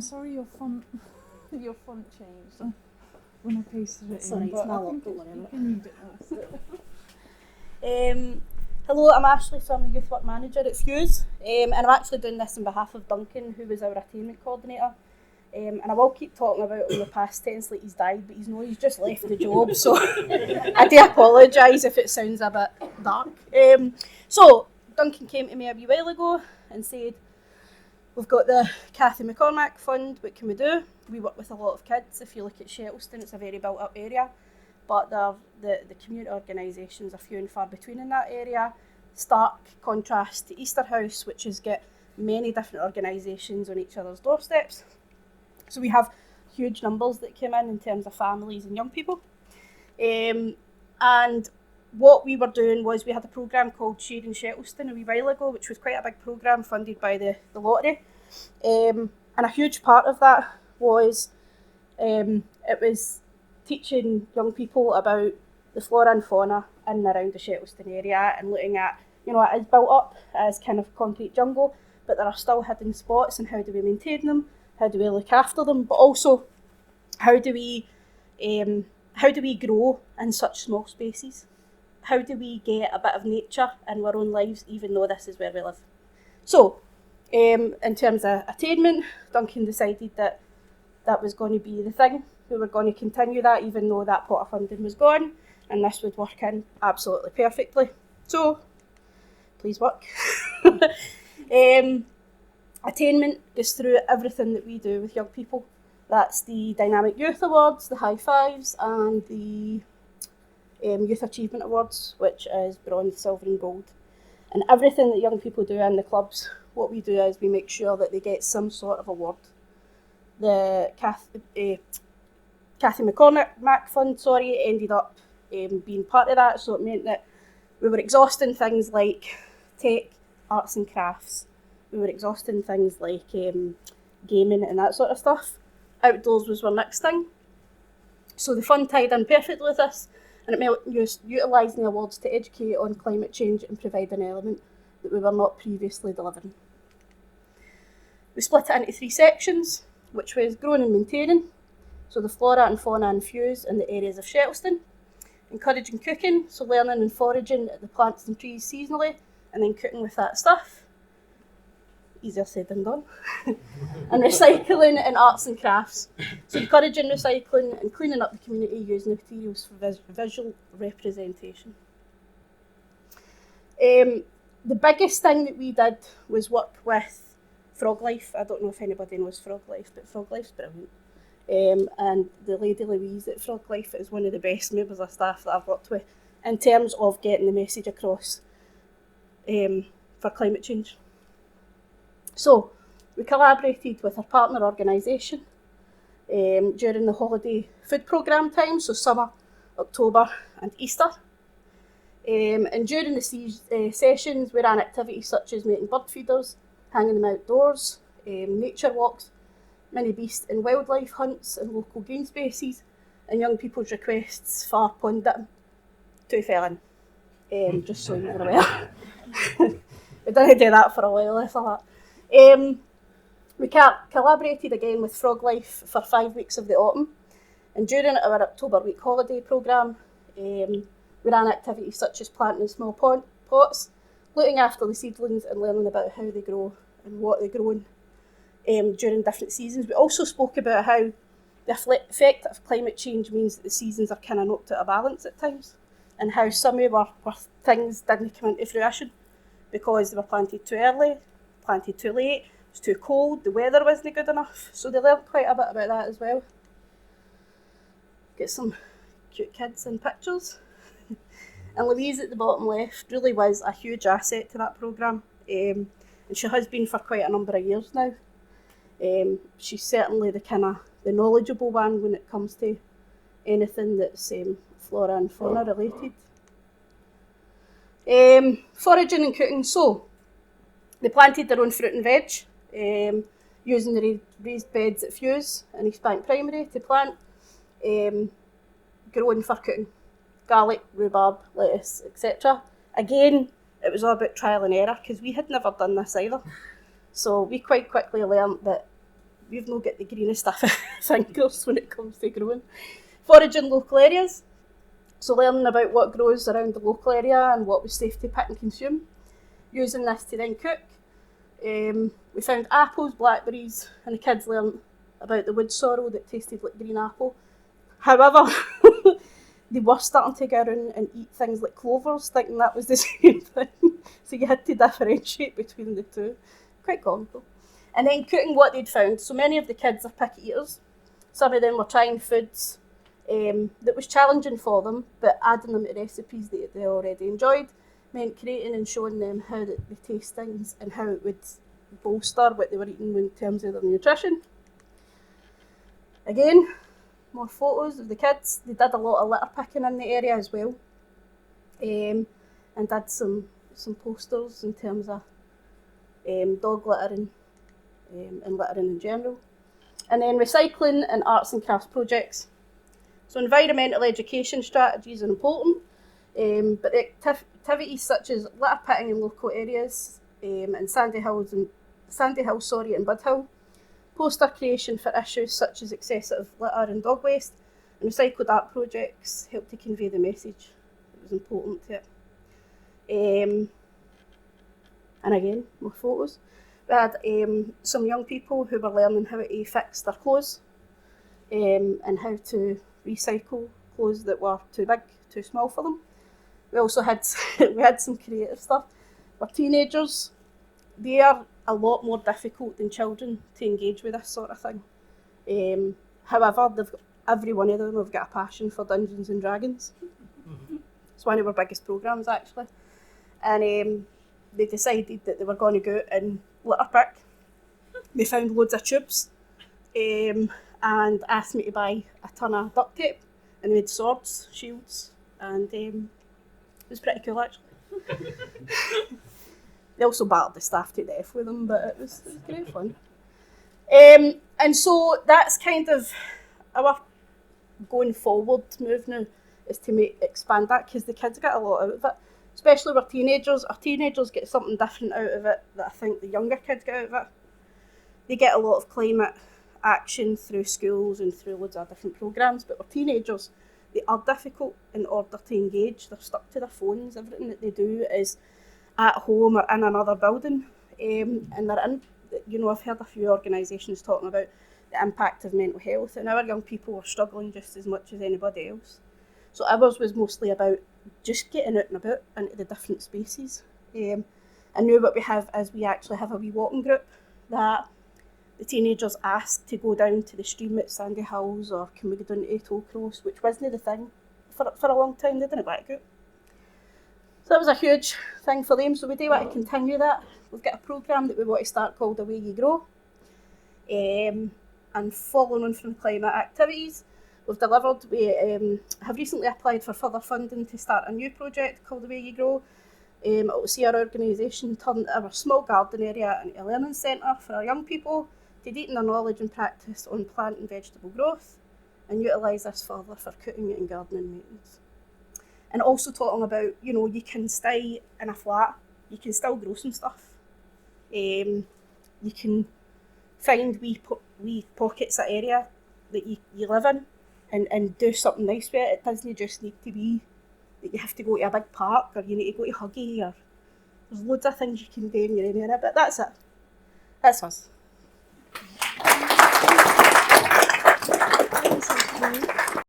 I'm sorry your font changed when I pasted it Sorry, in. it's But my I think luck, you don't can read it now. Hello, I'm Ashley, so I'm the Youth Work Manager at Fuse, and I'm actually doing this on behalf of Duncan, who was our attainment coordinator. And I will keep talking about him in the past tense like he's died, but he's just left the job, so I do apologise if it sounds a bit dark. So Duncan came to me a wee while ago and said, we've got the Cathy McCormack Fund, what can we do? We work with a lot of kids. If you look at Shettleston, it's a very built up area, but the community organisations are few and far between in that area. Stark contrast to Easterhouse, which has got many different organisations on each other's doorsteps. So we have huge numbers that came in terms of families and young people. And what we were doing was we had a programme called Shade in Shettleston a wee while ago, which was quite a big programme funded by the lottery. And a huge part of that was it was teaching young people about the flora and fauna in and around the Shettleston area and looking at, it is built up as kind of concrete jungle, but there are still hidden spots, and how do we maintain them? How do we look after them? But also, how do we grow in such small spaces? How do we get a bit of nature in our own lives, even though this is where we live? So, in terms of attainment, Duncan decided that was going to be the thing. We were going to continue that, even though that pot of funding was gone, and this would work in absolutely perfectly. So, please work. Attainment goes through everything that we do with young people. That's the Dynamic Youth Awards, the High Fives, and the Youth Achievement Awards, which is bronze, silver and gold. And everything that young people do in the clubs, what we do is we make sure that they get some sort of award. The Cathy McCormack Fund, ended up being part of that, so it meant that we were exhausting things like tech, arts and crafts. We were exhausting things like gaming and that sort of stuff. Outdoors was our next thing. So the fund tied in perfectly with this, and it meant utilising the awards to educate on climate change and provide an element that we were not previously delivering. We split it into 3 sections, which was growing and maintaining, so the flora and fauna infused in the areas of Shettleston. Encouraging cooking, so learning and foraging the plants and trees seasonally, and then cooking with that stuff. Easier said than done. And recycling and arts and crafts. So encouraging recycling and cleaning up the community using materials for visual representation. The biggest thing that we did was work with Frog Life. I don't know if anybody knows Frog Life, but Frog Life's brilliant. And the lady Louise at Frog Life is one of the best members of staff that I've worked with in terms of getting the message across for climate change. So we collaborated with our partner organisation during the holiday food programme time, so summer, October and Easter. And during the sessions we ran activities such as making bird feeders, hanging them outdoors, nature walks, mini beast and wildlife hunts in local green spaces, and young people's requests for pond dipping. 2 fell in, just so you're aware. We didn't do that for a while, I thought. We collaborated again with Frog Life for 5 weeks of the autumn, and during our October week holiday programme, we ran activities such as planting in small pots, looking after the seedlings and learning about how they grow and what they're growing during different seasons. We also spoke about how the effect of climate change means that the seasons are kind of knocked out of balance at times, and how some of our things didn't come into fruition because they were planted too early, planted too late, it was too cold, the weather wasn't good enough. So they learned quite a bit about that as well. Get some cute kids in pictures. And Louise at the bottom left really was a huge asset to that programme, and she has been for quite a number of years now. She's certainly the knowledgeable one when it comes to anything that's flora and fauna related. Foraging and cooking. So they planted their own fruit and veg, using the raised beds at Fuse and East Bank Primary to plant, growing for cooking. Garlic, rhubarb, lettuce, etc. Again, it was all about trial and error because we had never done this either. So we quite quickly learned that we've not got the greenest of fingers when it comes to growing. Foraging local areas, so learning about what grows around the local area and what was safe to pick and consume. Using this to then cook. We found apples, blackberries, and the kids learned about the wood sorrel that tasted like green apple. However, they were starting to go around and eat things like clovers, thinking that was the same thing. So you had to differentiate between the two. Quite comical. And then cooking what they'd found. So many of the kids are picky eaters. Some of them were trying foods that was challenging for them, but adding them to recipes that they already enjoyed meant creating and showing them how they taste things and how it would bolster what they were eating in terms of their nutrition. Again, more photos of the kids. They did a lot of litter picking in the area as well, and did some posters in terms of dog littering and littering in general. And then recycling and arts and crafts projects. So environmental education strategies are important, but activities such as litter picking in local areas and Sandy Hill, and Bud Hill, poster creation for issues such as excessive litter and dog waste, and recycled art projects help to convey the message that was important to it. And again, more photos. We had some young people who were learning how to fix their clothes and how to recycle clothes that were too big, too small for them. We also had some creative stuff. For teenagers, they are a lot more difficult than children to engage with this sort of thing. However, every one of them have got a passion for Dungeons and Dragons. It's one of our biggest programmes actually. And they decided that they were going to go out and litter pick. They found loads of tubes and asked me to buy a ton of duct tape, and they made swords, shields, and it was pretty cool actually. They also battered the staff to death with them, but it was great fun. And so that's kind of our going forward move now, is to expand that, because the kids get a lot out of it. Especially with teenagers. Our teenagers get something different out of it that I think the younger kids get out of it. They get a lot of climate action through schools and through loads of different programmes, but with teenagers, they are difficult in order to engage. They're stuck to their phones. Everything that they do is at home or in another building. And they're in, I've heard a few organisations talking about the impact of mental health, and our young people are struggling just as much as anybody else. So ours was mostly about just getting out and about into the different spaces. And now what we have is we actually have a wee walking group that the teenagers ask to go down to the stream at Sandy Hills, or can we go down to Tollcross, which wasn't the thing for a long time. They didn't want to go. So that was a huge thing for them. So we do want to continue that. We've got a programme that we want to start called The Way You Grow. And following on from climate activities, we've delivered. We have recently applied for further funding to start a new project called The Way You Grow. It will see our organisation turn our small garden area into a learning centre for our young people to deepen their knowledge and practice on plant and vegetable growth, and utilise this further for cooking and gardening maintenance. And also talking about, you can stay in a flat, you can still grow some stuff. You can find wee pockets of area that you live in and do something nice with it. It doesn't just need to be that you have to go to a big park, or you need to go to Huggy, or there's loads of things you can do in your area, but that's it. That's us.